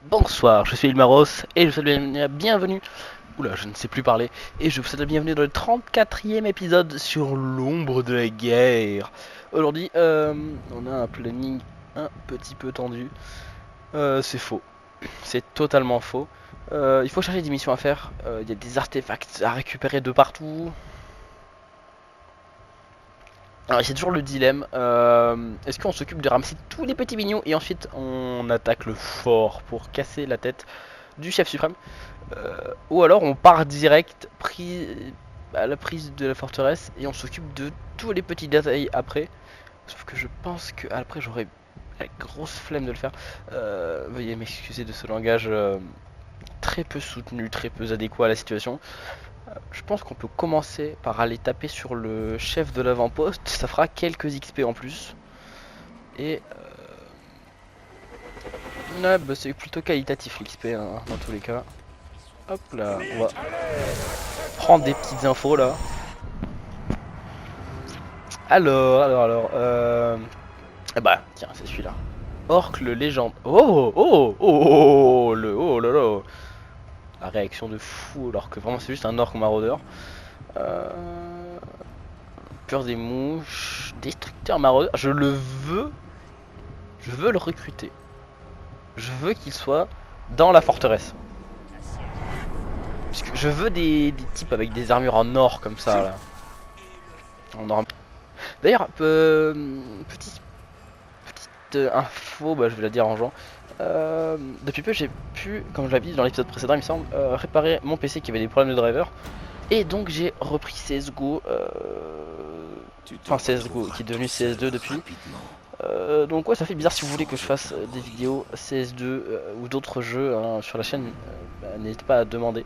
Bonsoir, je suis Ilmaros et je vous souhaite la bienvenue. Oula, je ne sais plus parler. Et je vous souhaite la bienvenue dans le 34e épisode sur l'ombre de la guerre. Aujourd'hui, on a un planning un petit peu tendu. C'est faux. C'est totalement faux. Il faut chercher des missions à faire. Il y a des artefacts à récupérer de partout. Alors c'est toujours le dilemme, est-ce qu'on s'occupe de ramasser tous les petits mignons et ensuite on attaque le fort pour casser la tête du chef suprême, ou alors on part direct à la prise de la forteresse et on s'occupe de tous les petits détails après. Sauf que je pense que après j'aurai la grosse flemme de le faire. Veuillez m'excuser de ce langage très peu soutenu, très peu adéquat à la situation. Je pense qu'on peut commencer par aller taper sur le chef de l'avant-poste, ça fera quelques XP en plus. Et bah, c'est plutôt qualitatif l'XP hein, dans tous les cas. Hop là, on va prendre des petites infos là. Alors, bah tiens c'est celui-là. Orc le légende. Oh là là. La réaction de fou alors que vraiment c'est juste un orc maraudeur. Peur des mouches, destructeur maraudeur. Je veux le recruter. Je veux qu'il soit dans la forteresse. Parce que je veux des types avec des armures en or comme ça là. D'ailleurs, petite info, bah, je vais la dire en jouant. Depuis peu j'ai pu, comme je l'avais dit dans l'épisode précédent il me semble, réparer mon PC qui avait des problèmes de driver. Et donc j'ai repris CSGO, enfin CSGO qui est devenu CS2 depuis. Donc ouais ça fait bizarre. Si vous voulez que je fasse des vidéos CS2 ou d'autres jeux hein, sur la chaîne, bah, n'hésitez pas à demander.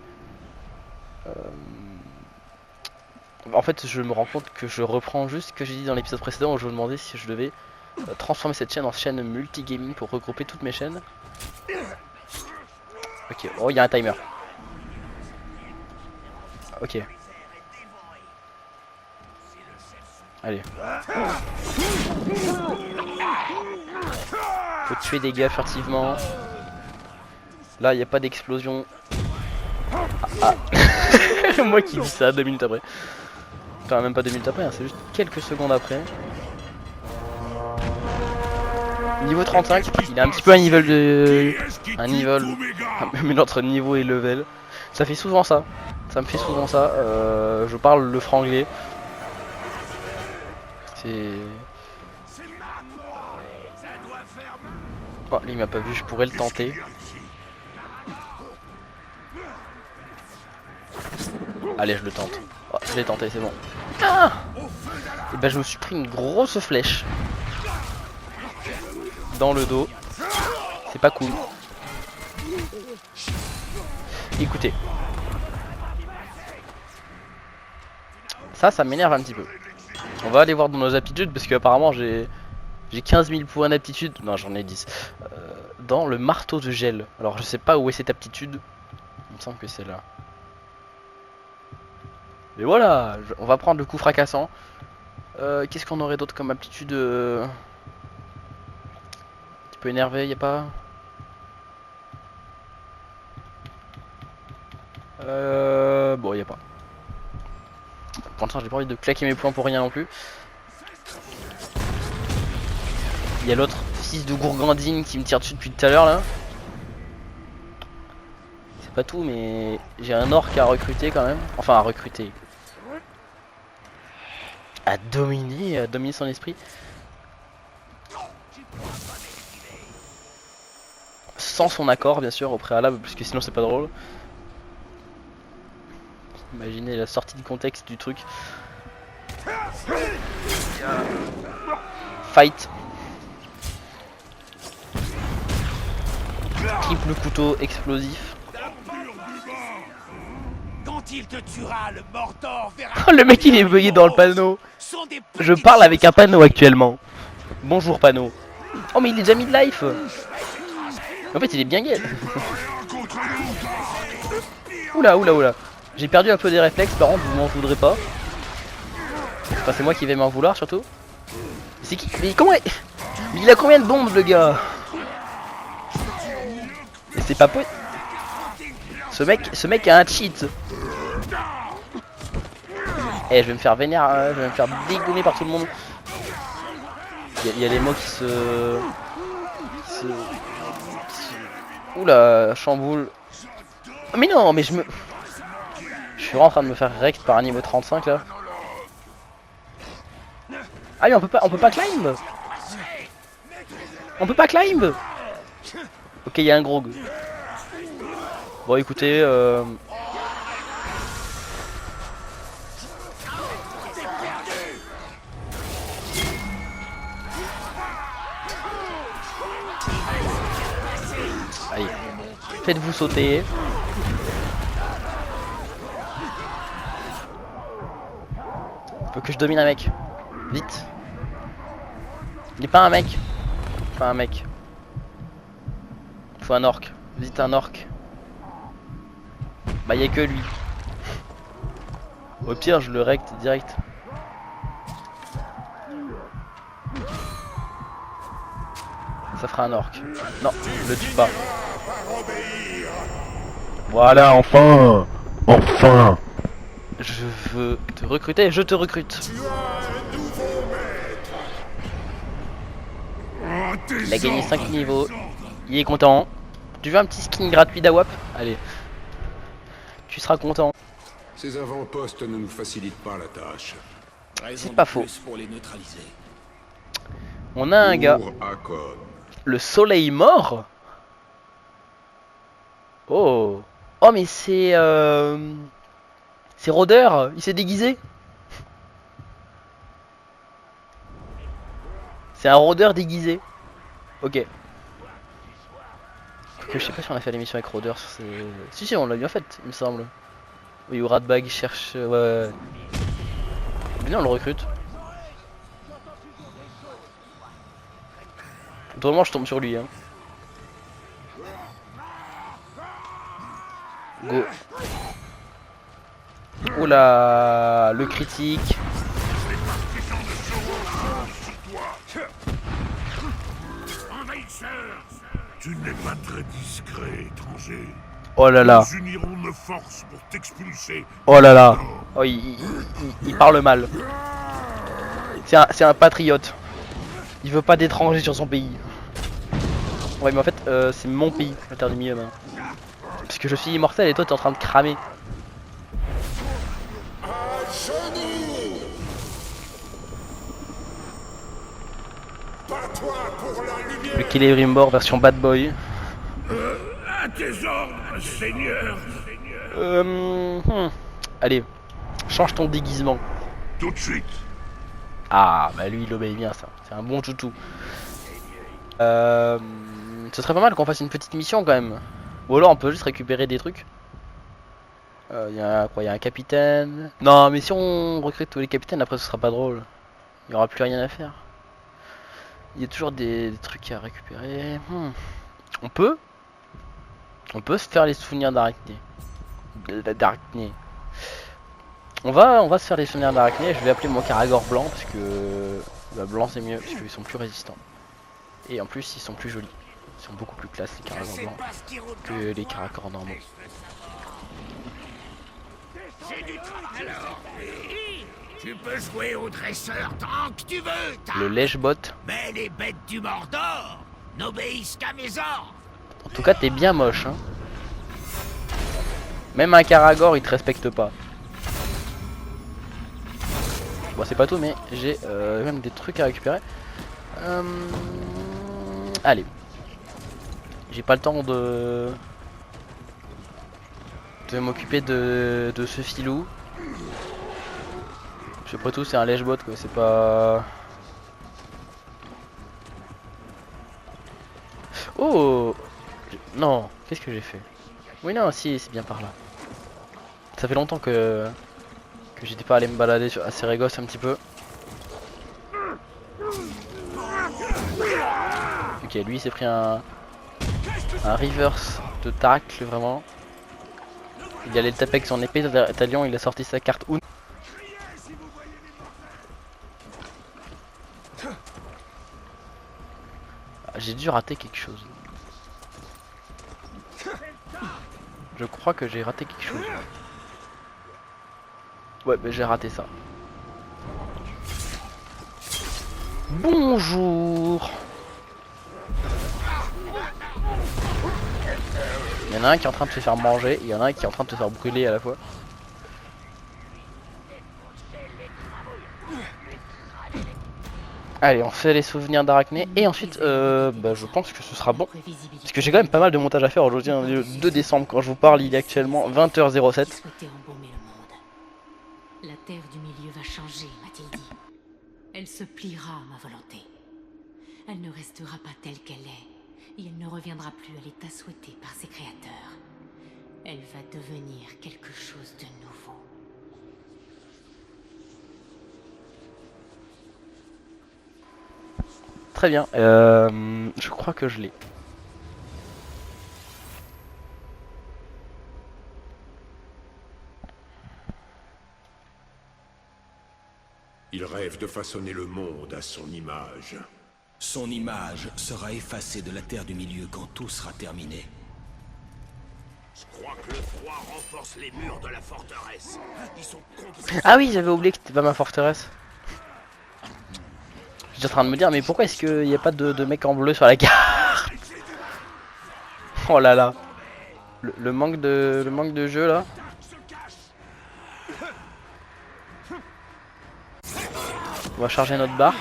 En fait je me rends compte que je reprends juste ce que j'ai dit dans l'épisode précédent où je vous demandais si je devais transformer cette chaîne en chaîne multigaming pour regrouper toutes mes chaînes. Ok, oh il y a un timer. Ok. Allez. Faut tuer des gars furtivement. Là, il n'y a pas d'explosion. Ah. Moi qui dis ça 2 minutes après. Enfin, même pas 2 minutes après, hein, c'est juste quelques secondes après. Niveau 35, il a un petit peu un niveau de... mais notre niveau et level. Ça fait souvent ça. Ça me fait souvent ça. Je parle le franglais. C'est... Oh, lui il m'a pas vu, je pourrais le tenter. Allez, je le tente. Oh, je l'ai tenté, c'est bon. Ah! Et ben je me suis pris une grosse flèche dans le dos. C'est pas cool. Écoutez. Ça m'énerve un petit peu. On va aller voir dans nos aptitudes parce qu'apparemment j'ai 15 000 points d'aptitude. Non, j'en ai 10. Dans le marteau de gel. Alors je sais pas où est cette aptitude. Il me semble que c'est là. Mais voilà, on va prendre le coup fracassant. Qu'est-ce qu'on aurait d'autre comme aptitude un petit peu énervé, y a pas bon, y a pas. Pour l'instant, j'ai pas envie de claquer mes points pour rien non plus. Il y a l'autre fils de gourgandine qui me tire dessus depuis tout à l'heure là. C'est pas tout, mais j'ai un orc à recruter quand même. Enfin, à recruter. À dominer son esprit. Sans son accord, bien sûr, au préalable, parce que sinon c'est pas drôle. Imaginez la sortie de contexte du truc. Fight. Triple couteau explosif. Quand il te tuera, le Mordor verra. Oh, le mec il est bugué dans le panneau. Je parle avec un panneau actuellement. Bonjour panneau. Oh mais il est déjà mid life. En fait il est bien gay. Oula. J'ai perdu un peu des réflexes, par contre vous m'en voudrez pas. Enfin c'est moi qui vais m'en vouloir surtout. C'est qui? Mais comment il a combien de bombes le gars? Et c'est pas possible. Ce mec a un cheat. Eh, je vais me faire vénère, je vais me faire dégommer par tout le monde. Il y a les mots qui se... Oula, chamboule. Oh, mais non, mais je suis vraiment en train de me faire rect par un niveau 35 là. Ah mais on peut pas climb. On peut pas climb. Ok, il y a un grog. Bon écoutez, allez, faites-vous sauter. Faut que je domine un mec. Vite. Il est pas un mec. Pas un mec. Faut un orc. Vite un orc. Bah y'a que lui. Au pire je le rect direct. Ça fera un orc. Non, je le tue pas. Voilà, enfin. Enfin. Je veux te recruter, je te recrute. Il a gagné 5 niveaux. Il est content. Tu veux un petit skin gratuit d'AWAP? Allez. Tu seras content. Ces avant-postes ne nous facilitent pas la tâche. C'est pas faux. Pour les neutraliser. On a un gars. Pour Hakon. Le soleil mort. Oh. Oh mais c'est... C'est Rôdeur. Il s'est déguisé. C'est un rôdeur déguisé. Ok. Je sais pas si on a fait l'émission avec Rôdeur sur ces... Si on l'a bien fait, il me semble. Oui, ou Radbag cherche... Ouais. Bien on le recrute. Autrement je tombe sur lui hein. Go. Oula, le critique. Tu n'es pas très discret, étranger. Oh là là. Nous unirons nos forces pour t'expulser. Oh là là. Oh, il parle mal. C'est un patriote. Il veut pas d'étrangers sur son pays. Ouais mais en fait c'est mon pays, la Terre du Milieu maintenant. Parce que je suis immortel et toi t'es en train de cramer. Le Celebrimbor version bad boy. À tes ordres, Seigneur. Allez, change ton déguisement. Tout de suite. Ah bah lui il obéit bien ça, c'est un bon toutou. Ce serait pas mal qu'on fasse une petite mission quand même. Ou alors on peut juste récupérer des trucs. Il y a un capitaine. Non mais si on recrute tous les capitaines après ce sera pas drôle. Il y aura plus rien à faire. Il y a toujours des trucs à récupérer. On peut se faire les souvenirs d'Arachné. On va se faire les souvenirs d'Arachné. Je vais appeler mon Caragor blanc parce que blanc c'est mieux parce qu'ils sont plus résistants. Et en plus ils sont plus jolis. Ils sont beaucoup plus classe les Caragors blancs que les Caragors normaux. Alors, tu peux jouer au dresseur tant que tu veux. Le lèche-bot. Mais les bêtes du Mordor n'obéissent qu'à mes ordres. En tout cas t'es bien moche hein. Même un Caragor il te respecte pas. Bon c'est pas tout mais j'ai même des trucs à récupérer. Allez. J'ai pas le temps de m'occuper de ce filou. Je sais pas tout, c'est un lèche-bot quoi, c'est pas... Oh non, qu'est-ce que j'ai fait? Oui non, si, c'est bien par là. Ça fait longtemps que j'étais pas allé me balader à Sérégos un petit peu. Ok, lui il s'est pris un reverse de tacle vraiment. Il allait le taper avec son épée, Talion il a sorti sa carte Un. J'ai dû rater quelque chose. Je crois que j'ai raté quelque chose. Ouais, mais j'ai raté ça. Bonjour. Il y en a un qui est en train de se faire manger, et il y en a un qui est en train de se faire brûler à la fois. Allez, on fait les souvenirs d'Arachné et ensuite, je pense que ce sera bon. Parce que j'ai quand même pas mal de montage à faire aujourd'hui, hein, le 2 décembre, quand je vous parle, il est actuellement 20h07. Souhaiter embaumer le monde. La terre du milieu va changer, m'a-t-il dit. Elle se pliera à ma volonté. Elle ne restera pas telle qu'elle est, et elle ne reviendra plus à l'état souhaité par ses créateurs. Elle va devenir quelque chose de nouveau. Très bien, je crois que je l'ai. Il rêve de façonner le monde à son image. Son image sera effacée de la Terre du Milieu quand tout sera terminé. Je crois que le froid renforce les murs de la forteresse. Ils sont contre... Ah oui, j'avais oublié que c'était pas ma forteresse. J'étais en train de me dire, mais pourquoi est-ce qu'il n'y a pas de mec en bleu sur la carte? Oh là là. Le manque de jeu là. On va charger notre barre.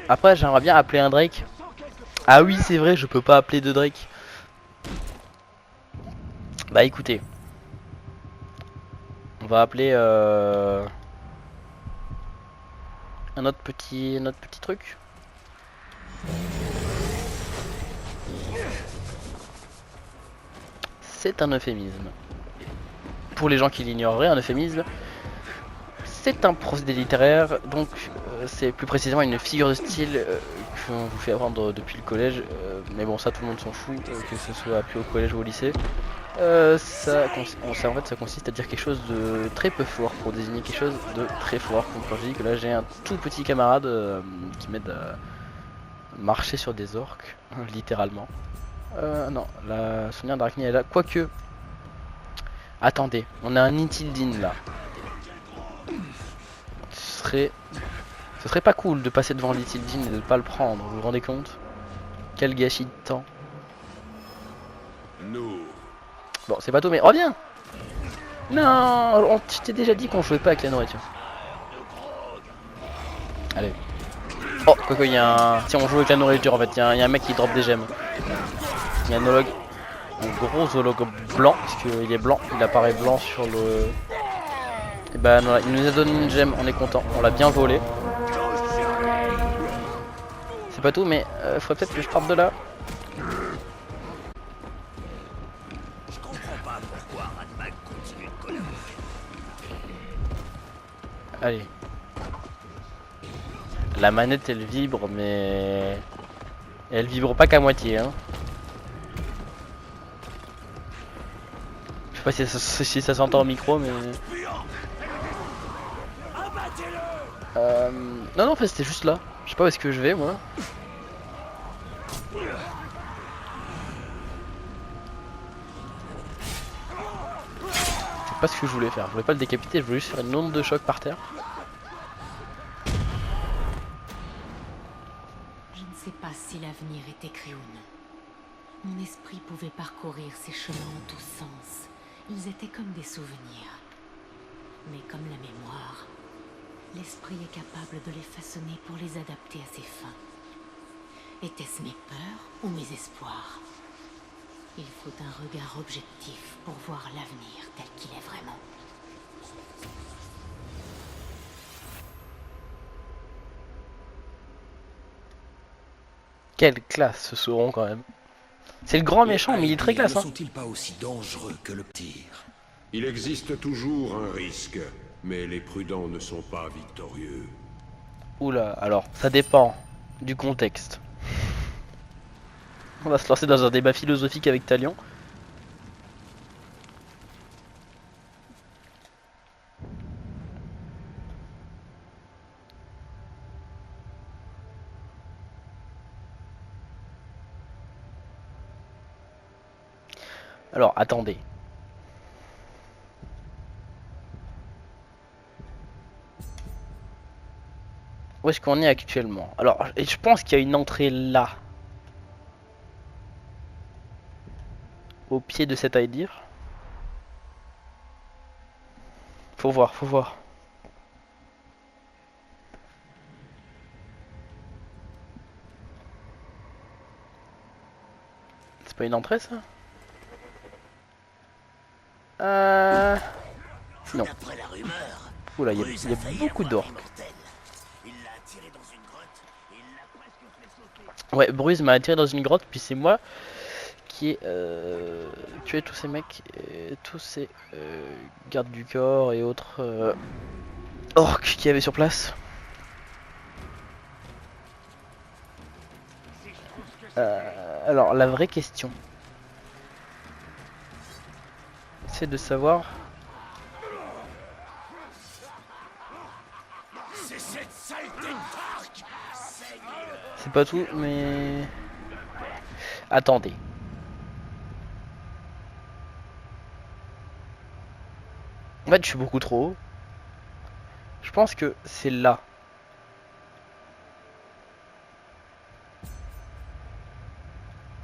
Après, j'aimerais bien appeler un Drake. Ah oui, c'est vrai, je peux pas appeler de Drake. Bah écoutez. On va appeler un autre petit truc. C'est un euphémisme. Pour les gens qui l'ignoreraient, un euphémisme, c'est un procédé littéraire, donc c'est plus précisément une figure de style qu'on vous fait apprendre depuis le collège, mais bon ça tout le monde s'en fout, que ce soit appris au collège ou au lycée. Ça consiste à dire quelque chose de très peu fort pour désigner quelque chose de très fort. Comme quand je dis que là j'ai un tout petit camarade qui m'aide à marcher sur des orques, littéralement. Non, la souvenir d'Arachné est là, quoique... Attendez, on a un Ithildin là. Ce serait pas cool de passer devant l'Ithildin et de ne pas le prendre, vous vous rendez compte? Quel gâchis de temps. Nous, Bon, c'est pas tout, mais reviens! Non, je t'ai déjà dit qu'on jouait pas avec la nourriture. Allez. Oh, quoique, il y a un... Si on joue avec la nourriture, en fait, il y a un mec qui drop des gemmes. Il y a un gros hologue blanc, parce qu'il est blanc, il apparaît blanc sur le... Et bah voilà, il nous a donné une gemme, on est content, on l'a bien volé. C'est pas tout, mais faudrait peut-être que je parte de là. Je comprends pas pourquoi Radbag continue de collaborer. Allez. La manette elle vibre, mais... Elle vibre pas qu'à moitié, hein. Je sais pas si ça s'entend au micro, mais... Non, non, en fait c'était juste là. Je sais pas où est-ce que je vais, moi. C'est pas ce que je voulais faire. Je voulais pas le décapiter, je voulais juste faire une onde de choc par terre. Je ne sais pas si l'avenir est écrit ou non. Mon esprit pouvait parcourir ces chemins en tous sens. Ils étaient comme des souvenirs. Mais comme la mémoire, l'esprit est capable de les façonner pour les adapter à ses fins. Était-ce mes peurs ou mes espoirs? Il faut un regard objectif pour voir l'avenir tel qu'il est vraiment. Quelle classe ce Sauron quand même. C'est le grand méchant, mais il est très classe, Ne hein. sont-ils pas aussi dangereux que le tir? il existe toujours un risque, mais les prudents ne sont pas victorieux. Oula, alors, ça dépend du contexte. On va se lancer dans un débat philosophique avec Talion. Alors, attendez. Où est-ce qu'on est actuellement? Alors, je pense qu'il y a une entrée là. Au pied de cet Aedir. Faut voir, faut voir. C'est pas une entrée ça? Non. D'après la rumeur, Oula, il y Bruce a failli beaucoup avoir d'orques. l'immortel. Il l'a attiré dans une grotte et il l'a presque fait sauter. Ouais, Bruce m'a attiré dans une grotte, puis c'est moi qui ai tué tous ces mecs, et tous ces gardes du corps et autres orques qu'il y avait sur place. Alors, la vraie question, c'est de savoir... C'est cette saleté d'arc. C'est pas tout, mais... Attendez. En fait, je suis beaucoup trop haut. Je pense que c'est là.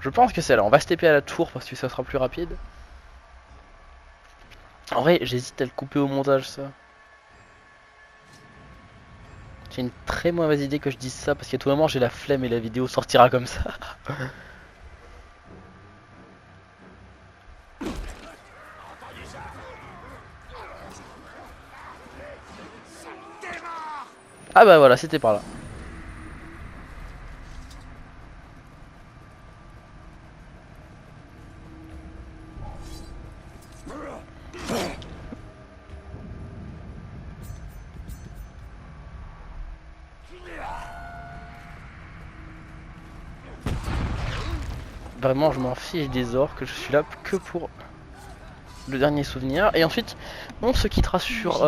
Je pense que c'est là. On va se taper à la tour parce que ça sera plus rapide. En vrai, j'hésite à le couper au montage, ça. J'ai une très mauvaise idée que je dise ça parce qu'à tout moment j'ai la flemme et la vidéo sortira comme ça. Ah bah voilà, c'était par là. Vraiment, je m'en fiche des orques, je suis là que pour le dernier souvenir. Et ensuite, on se quittera sur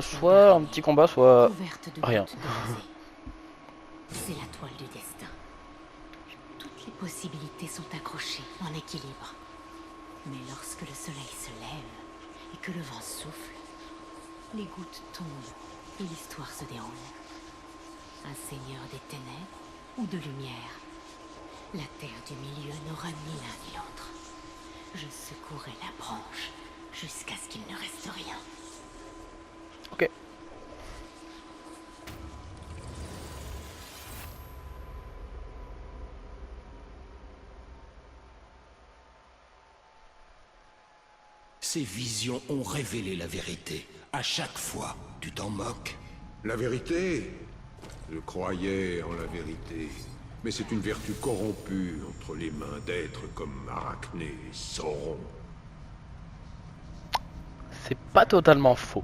soit un petit combat, soit Couverte de rien. gouttes de rosée. C'est la toile du destin. Toutes les possibilités sont accrochées en équilibre. Mais lorsque le soleil se lève et que le vent souffle, les gouttes tombent et l'histoire se déroule. Un seigneur des ténèbres ou de lumière. La terre du milieu n'aura ni l'un ni l'autre. Je secouerai la branche jusqu'à ce qu'il ne reste rien. Ok. Ces visions ont révélé la vérité. À chaque fois, tu t'en moques. La vérité? Je croyais en la vérité. Mais c'est une vertu corrompue entre les mains d'êtres comme Arachné et Sauron. C'est pas totalement faux.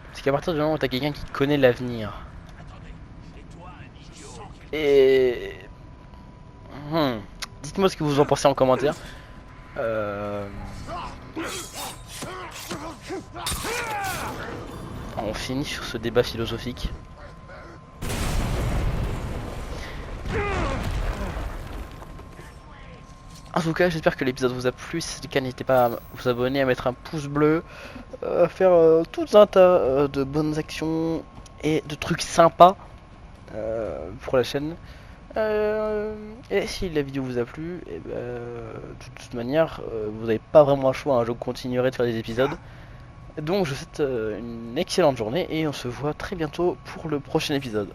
Parce qu'à partir du moment où t'as quelqu'un qui connaît l'avenir. Et... Dites-moi ce que vous en pensez en commentaire. On finit sur ce débat philosophique. En tout cas, j'espère que l'épisode vous a plu. Si c'est le cas, n'hésitez pas à vous abonner, à mettre un pouce bleu, à faire tout un tas de bonnes actions et de trucs sympas pour la chaîne. Et si la vidéo vous a plu, et de toute manière, vous n'avez pas vraiment le choix, hein, je continuerai de faire des épisodes. Donc je vous souhaite une excellente journée et on se voit très bientôt pour le prochain épisode.